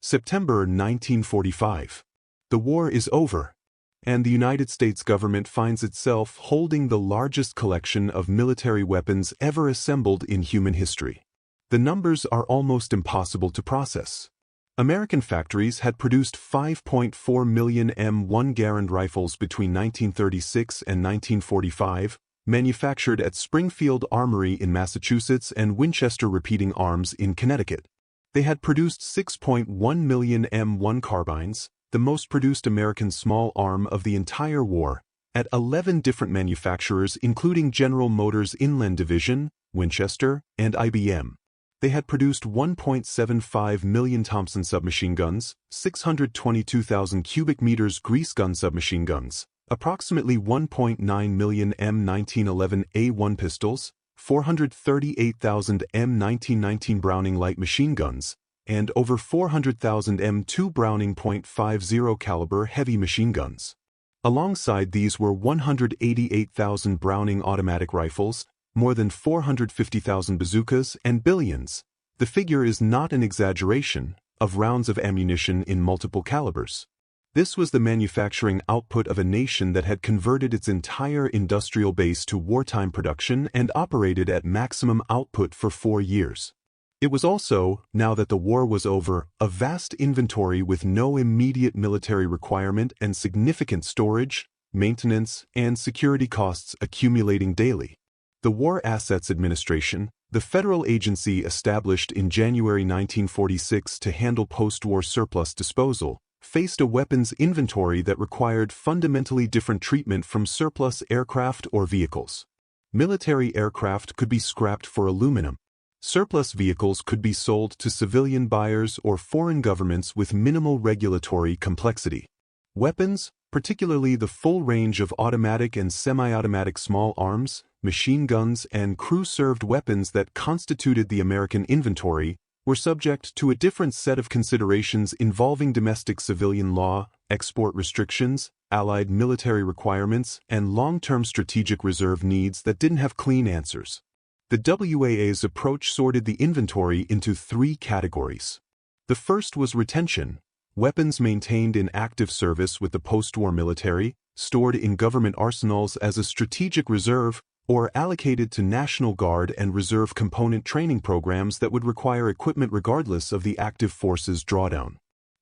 September 1945. The war is over, and the United States government finds itself holding the largest collection of military weapons ever assembled in human history. The numbers are almost impossible to process. American factories had produced 5.4 million M1 Garand rifles between 1936 and 1945, manufactured at Springfield Armory in Massachusetts and Winchester Repeating Arms in Connecticut. They had produced 6.1 million M1 Carbines, the most produced American small arm of the entire war, at 11 different manufacturers including General Motors Inland Division, Winchester, and IBM. They had produced 1.75 million Thompson submachine guns, 622,000 cubic meters grease gun submachine guns, approximately 1.9 million M1911A1 pistols, 438,000 M1919 Browning light machine guns, and over 400,000 M2 Browning .50 caliber heavy machine guns. Alongside these were 188,000 Browning automatic rifles, more than 450,000 bazookas, and billions, the figure is not an exaggeration, of rounds of ammunition in multiple calibers. This was the manufacturing output of a nation that had converted its entire industrial base to wartime production and operated at maximum output for 4 years. It was also, now that the war was over, a vast inventory with no immediate military requirement and significant storage, maintenance, and security costs accumulating daily. The War Assets Administration, the federal agency established in January 1946 to handle post-war surplus disposal, faced a weapons inventory that required fundamentally different treatment from surplus aircraft or vehicles. Military aircraft could be scrapped for aluminum. Surplus vehicles could be sold to civilian buyers or foreign governments with minimal regulatory complexity. Weapons, particularly the full range of automatic and semi-automatic small arms, machine guns, and crew-served weapons that constituted the American inventory, were subject to a different set of considerations involving domestic civilian law, export restrictions, allied military requirements, and long-term strategic reserve needs that didn't have clean answers. The WAA's approach sorted the inventory into 3 categories. The first was retention, weapons maintained in active service with the post-war military, stored in government arsenals as a strategic reserve, or allocated to National Guard and Reserve component training programs that would require equipment regardless of the active forces drawdown.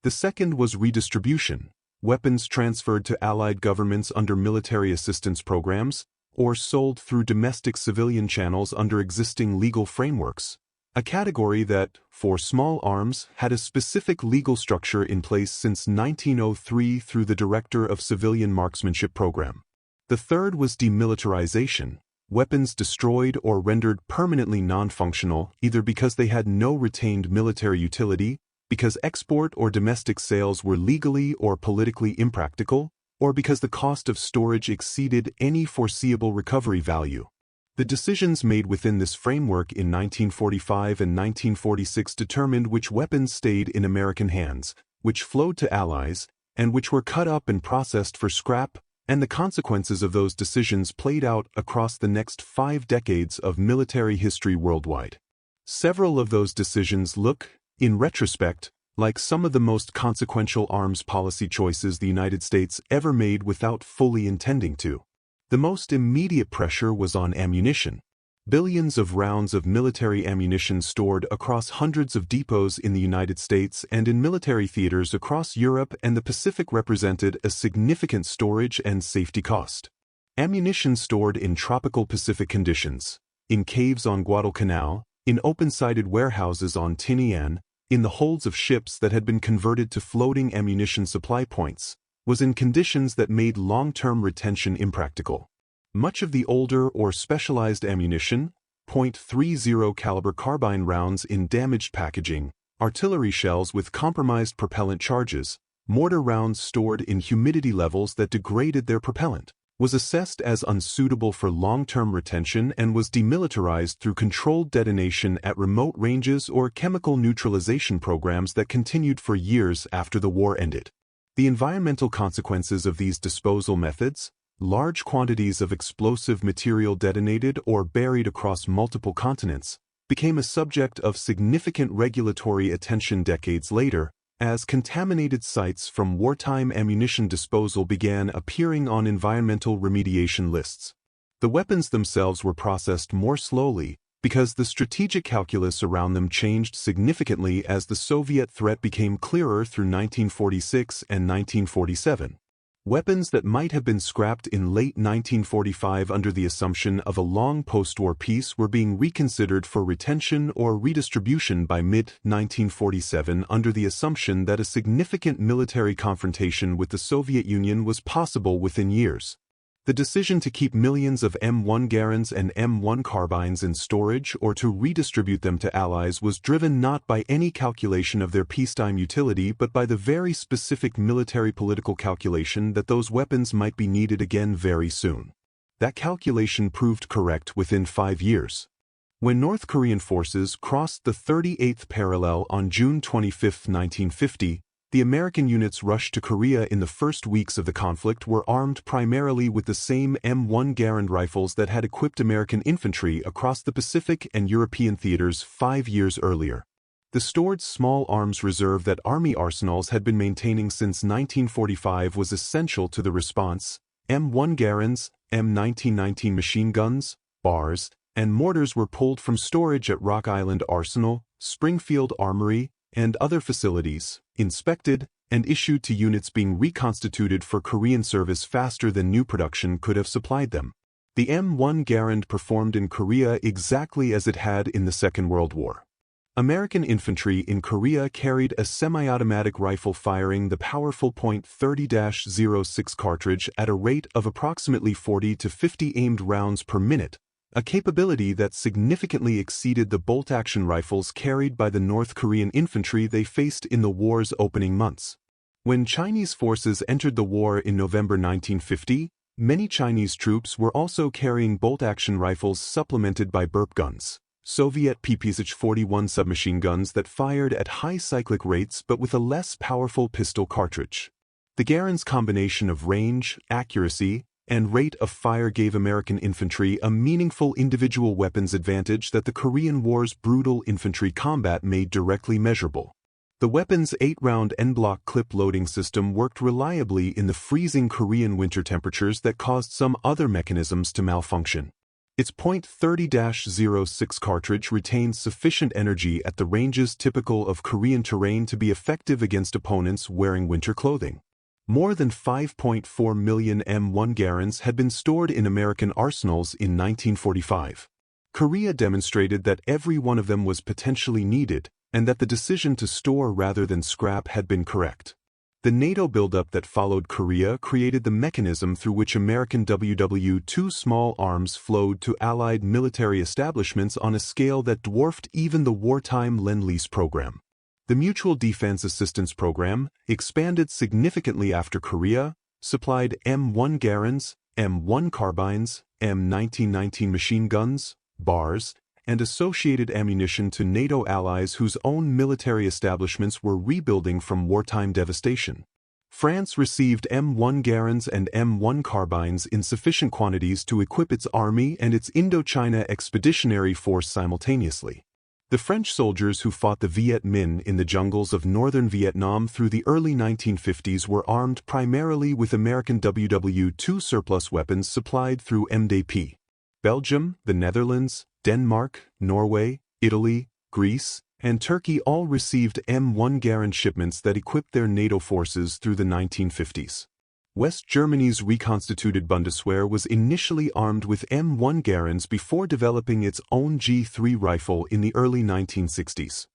The second was redistribution, weapons transferred to allied governments under military assistance programs, or sold through domestic civilian channels under existing legal frameworks, a category that, for small arms, had a specific legal structure in place since 1903 through the Director of Civilian Marksmanship Program. The third was demilitarization, weapons destroyed or rendered permanently non-functional either because they had no retained military utility, because export or domestic sales were legally or politically impractical, or because the cost of storage exceeded any foreseeable recovery value. The decisions made within this framework in 1945 and 1946 determined which weapons stayed in American hands, which flowed to allies, and which were cut up and processed for scrap, and the consequences of those decisions played out across the next 5 decades of military history worldwide. Several of those decisions look, in retrospect, like some of the most consequential arms policy choices the United States ever made without fully intending to. The most immediate pressure was on ammunition. Billions of rounds of military ammunition stored across hundreds of depots in the United States and in military theaters across Europe and the Pacific represented a significant storage and safety cost. Ammunition stored in tropical Pacific conditions, in caves on Guadalcanal, in open-sided warehouses on Tinian, in the holds of ships that had been converted to floating ammunition supply points, was in conditions that made long-term retention impractical. Much of the older or specialized ammunition, .30 caliber carbine rounds in damaged packaging, artillery shells with compromised propellant charges, mortar rounds stored in humidity levels that degraded their propellant, was assessed as unsuitable for long-term retention and was demilitarized through controlled detonation at remote ranges or chemical neutralization programs that continued for years after the war ended. The environmental consequences of these disposal methods, large quantities of explosive material detonated or buried across multiple continents, became a subject of significant regulatory attention decades later, as contaminated sites from wartime ammunition disposal began appearing on environmental remediation lists. The weapons themselves were processed more slowly because the strategic calculus around them changed significantly as the Soviet threat became clearer through 1946 and 1947. Weapons that might have been scrapped in late 1945 under the assumption of a long post-war peace were being reconsidered for retention or redistribution by mid-1947 under the assumption that a significant military confrontation with the Soviet Union was possible within years. The decision to keep millions of M1 Garands and M1 Carbines in storage or to redistribute them to allies was driven not by any calculation of their peacetime utility but by the very specific military-political calculation that those weapons might be needed again very soon. That calculation proved correct within 5 years. When North Korean forces crossed the 38th parallel on June 25, 1950, the American units rushed to Korea in the first weeks of the conflict were armed primarily with the same M1 Garand rifles that had equipped American infantry across the Pacific and European theaters 5 years earlier. The stored small arms reserve that Army arsenals had been maintaining since 1945 was essential to the response. M1 Garands, M1919 machine guns, bars, and mortars were pulled from storage at Rock Island Arsenal, Springfield Armory, and other facilities, inspected, and issued to units being reconstituted for Korean service faster than new production could have supplied them. The M1 Garand performed in Korea exactly as it had in the Second World War. American infantry in Korea carried a semi-automatic rifle firing the powerful .30-06 cartridge at a rate of approximately 40 to 50 aimed rounds per minute, a capability that significantly exceeded the bolt-action rifles carried by the North Korean infantry they faced in the war's opening months. When Chinese forces entered the war in November 1950, many Chinese troops were also carrying bolt-action rifles supplemented by burp guns, Soviet PPSH-41 submachine guns that fired at high cyclic rates but with a less powerful pistol cartridge. The Garands' combination of range, accuracy, and rate of fire gave American infantry a meaningful individual weapons advantage that the Korean War's brutal infantry combat made directly measurable. The weapon's 8-round en-bloc clip loading system worked reliably in the freezing Korean winter temperatures that caused some other mechanisms to malfunction. Its .30-06 cartridge retained sufficient energy at the ranges typical of Korean terrain to be effective against opponents wearing winter clothing. More than 5.4 million M1 Garands had been stored in American arsenals in 1945. Korea demonstrated that every one of them was potentially needed, and that the decision to store rather than scrap had been correct. The NATO buildup that followed Korea created the mechanism through which American WW2 small arms flowed to Allied military establishments on a scale that dwarfed even the wartime Lend-Lease program. The Mutual Defense Assistance Program, expanded significantly after Korea, supplied M1 Garands, M1 Carbines, M1919 machine guns, bars, and associated ammunition to NATO allies whose own military establishments were rebuilding from wartime devastation. France received M1 Garands and M1 Carbines in sufficient quantities to equip its army and its Indochina Expeditionary Force simultaneously. The French soldiers who fought the Viet Minh in the jungles of northern Vietnam through the early 1950s were armed primarily with American WW2 surplus weapons supplied through MDP. Belgium, the Netherlands, Denmark, Norway, Italy, Greece, and Turkey all received M1 Garand shipments that equipped their NATO forces through the 1950s. West Germany's reconstituted Bundeswehr was initially armed with M1 Garands before developing its own G3 rifle in the early 1960s.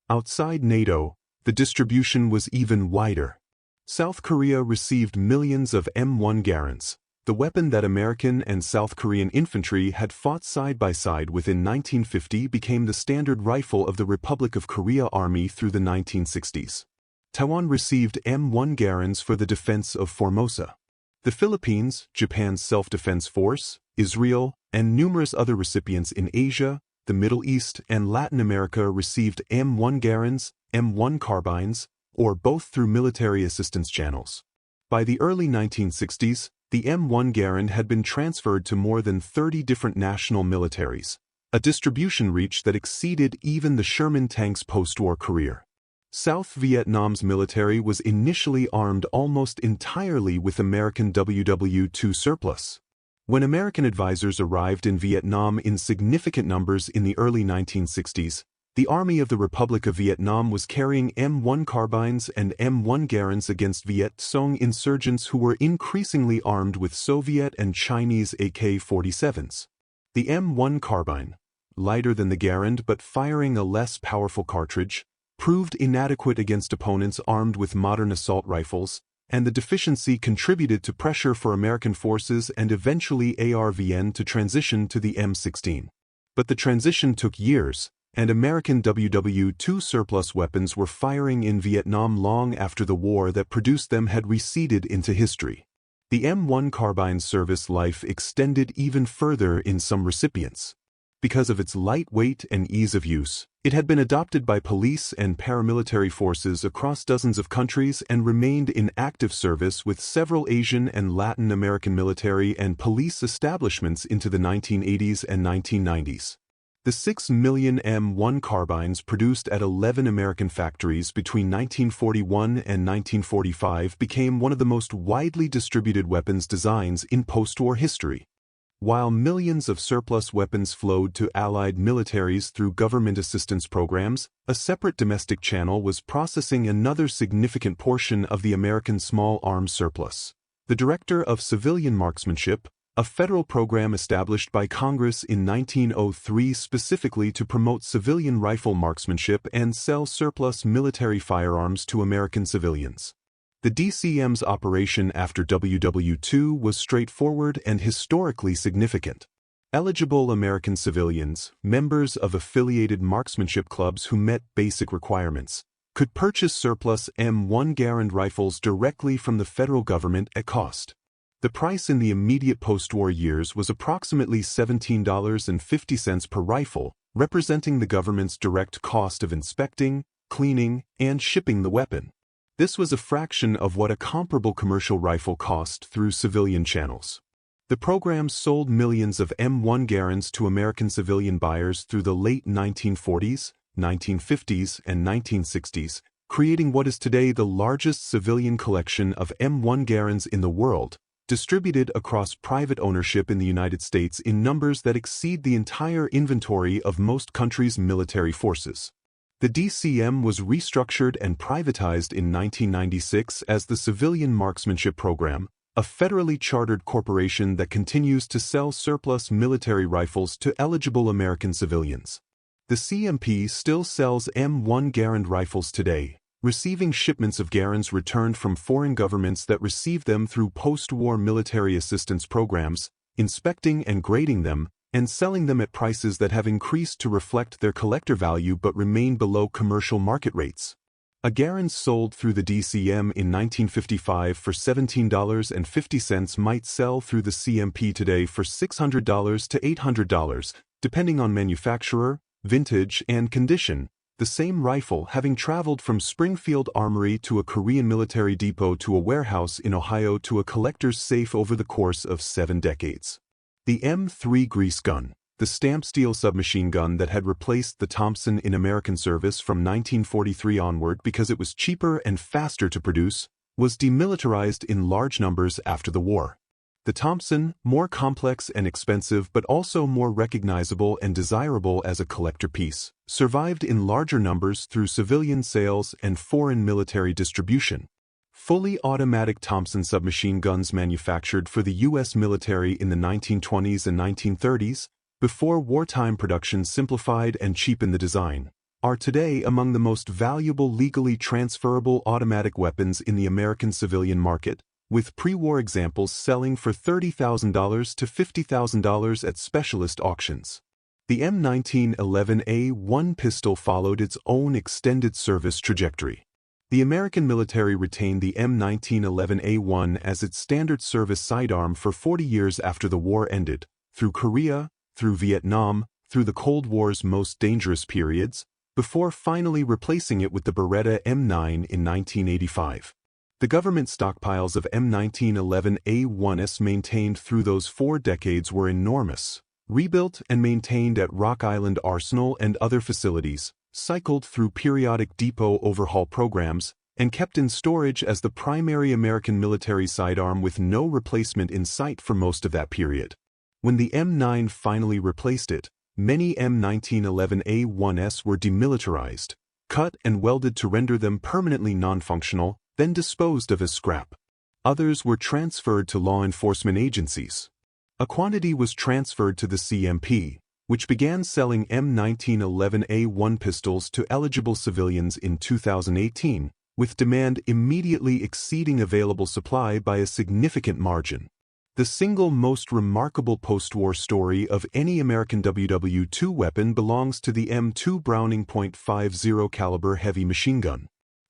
Outside NATO, the distribution was even wider. South Korea received millions of M1 Garands. The weapon that American and South Korean infantry had fought side by side within 1950 became the standard rifle of the Republic of Korea Army through the 1960s. Taiwan received M1 Garands for the defense of Formosa. The Philippines, Japan's self-defense force, Israel, and numerous other recipients in Asia, the Middle East, and Latin America received M1 Garands, M1 Carbines, or both through military assistance channels. By the early 1960s, the M1 Garand had been transferred to more than 30 different national militaries, a distribution reach that exceeded even the Sherman tank's post-war career. South Vietnam's military was initially armed almost entirely with American WW2 surplus. When American advisors arrived in Vietnam in significant numbers in the early 1960s, the Army of the Republic of Vietnam was carrying M1 Carbines and M1 Garands against Viet Cong insurgents who were increasingly armed with Soviet and Chinese AK-47s. The M1 Carbine, lighter than the Garand but firing a less powerful cartridge, proved inadequate against opponents armed with modern assault rifles, and the deficiency contributed to pressure for American forces and eventually ARVN to transition to the M16. But the transition took years, and American WW2 surplus weapons were firing in Vietnam long after the war that produced them had receded into history. The M1 Carbine's service life extended even further in some recipients. Because of its light weight and ease of use, it had been adopted by police and paramilitary forces across dozens of countries and remained in active service with several Asian and Latin American military and police establishments into the 1980s and 1990s. The 6 million M1 carbines produced at 11 American factories between 1941 and 1945 became one of the most widely distributed weapons designs in post-war history. While millions of surplus weapons flowed to Allied militaries through government assistance programs, a separate domestic channel was processing another significant portion of the American small arms surplus. The Director of Civilian Marksmanship, a federal program established by Congress in 1903 specifically to promote civilian rifle marksmanship and sell surplus military firearms to American civilians. The DCM's operation after WW2 was straightforward and historically significant. Eligible American civilians, members of affiliated marksmanship clubs who met basic requirements, could purchase surplus M1 Garand rifles directly from the federal government at cost. The price in the immediate post-war years was approximately $17.50 per rifle, representing the government's direct cost of inspecting, cleaning, and shipping the weapon. This was a fraction of what a comparable commercial rifle cost through civilian channels. The program sold millions of M1 Garands to American civilian buyers through the late 1940s, 1950s, and 1960s, creating what is today the largest civilian collection of M1 Garands in the world, distributed across private ownership in the United States in numbers that exceed the entire inventory of most countries' military forces. The DCM was restructured and privatized in 1996 as the Civilian Marksmanship Program, a federally chartered corporation that continues to sell surplus military rifles to eligible American civilians. The CMP still sells M1 Garand rifles today, receiving shipments of Garands returned from foreign governments that receive them through post-war military assistance programs, inspecting and grading them, and selling them at prices that have increased to reflect their collector value but remain below commercial market rates. A Garand sold through the DCM in 1955 for $17.50 might sell through the CMP today for $600 to $800, depending on manufacturer, vintage, and condition. The same rifle having traveled from Springfield Armory to a Korean military depot to a warehouse in Ohio to a collector's safe over the course of 7 decades. The M3 grease gun, the stamped steel submachine gun that had replaced the Thompson in American service from 1943 onward because it was cheaper and faster to produce, was demilitarized in large numbers after the war. The Thompson, more complex and expensive but also more recognizable and desirable as a collector piece, survived in larger numbers through civilian sales and foreign military distribution. Fully automatic Thompson submachine guns manufactured for the U.S. military in the 1920s and 1930s, before wartime production simplified and cheapened the design, are today among the most valuable legally transferable automatic weapons in the American civilian market, with pre-war examples selling for $30,000 to $50,000 at specialist auctions. The M1911A1 pistol followed its own extended service trajectory. The American military retained the M1911A1 as its standard service sidearm for 40 years after the war ended, through Korea, through Vietnam, through the Cold War's most dangerous periods, before finally replacing it with the Beretta M9 in 1985. The government stockpiles of M1911A1s maintained through those 4 decades were enormous, rebuilt and maintained at Rock Island Arsenal and other facilities, cycled through periodic depot overhaul programs, and kept in storage as the primary American military sidearm with no replacement in sight for most of that period. When the M9 finally replaced it, many M1911A1s were demilitarized, cut and welded to render them permanently non-functional, then disposed of as scrap. Others were transferred to law enforcement agencies. A quantity was transferred to the CMP, which began selling M1911A1 pistols to eligible civilians in 2018, with demand immediately exceeding available supply by a significant margin. The single most remarkable post-war story of any American WW2 weapon belongs to the M2 Browning .50 caliber heavy machine gun.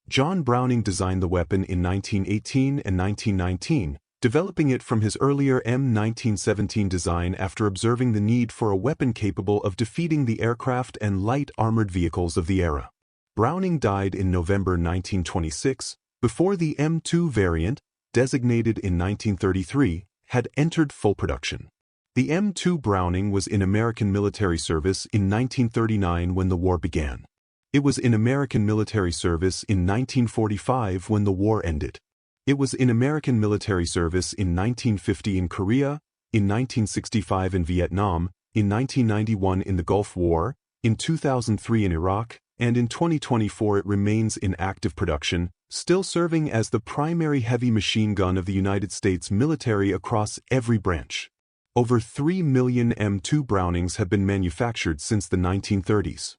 John Browning designed the weapon in 1918 and 1919, developing it from his earlier M1917 design after observing the need for a weapon capable of defeating the aircraft and light armored vehicles of the era. Browning died in November 1926, before the M2 variant, designated in 1933, had entered full production. The M2 Browning was in American military service in 1939 when the war began. It was in American military service in 1945 when the war ended. It was in American military service in 1950 in Korea, in 1965 in Vietnam, in 1991 in the Gulf War, in 2003 in Iraq, and in 2024 it remains in active production, still serving as the primary heavy machine gun of the United States military across every branch. Over 3 million M2 Brownings have been manufactured since the 1930s.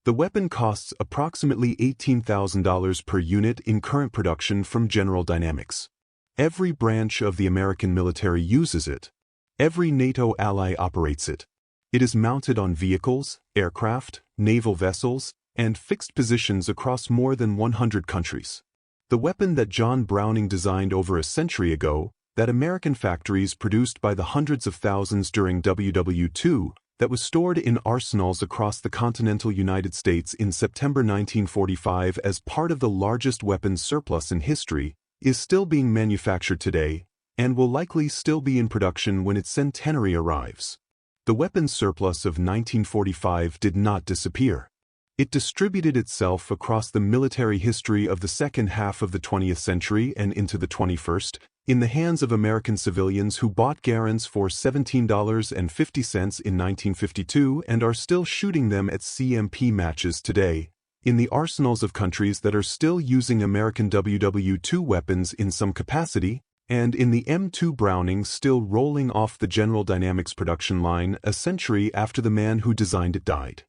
The weapon costs approximately $18,000 per unit in current production from General Dynamics. Every branch of the American military uses it. Every NATO ally operates it. It is mounted on vehicles, aircraft, naval vessels, and fixed positions across more than 100 countries. The weapon that John Browning designed over a century ago, that American factories produced by the hundreds of thousands during WW2, that was stored in arsenals across the continental United States in September 1945 as part of the largest weapons surplus in history, is still being manufactured today, and will likely still be in production when its centenary arrives. The weapons surplus of 1945 did not disappear. It distributed itself across the military history of the second half of the 20th century and into the 21st, in the hands of American civilians who bought Garands for $17.50 in 1952 and are still shooting them at CMP matches today, in the arsenals of countries that are still using American WW2 weapons in some capacity, and in the M2 Browning still rolling off the General Dynamics production line a century after the man who designed it died.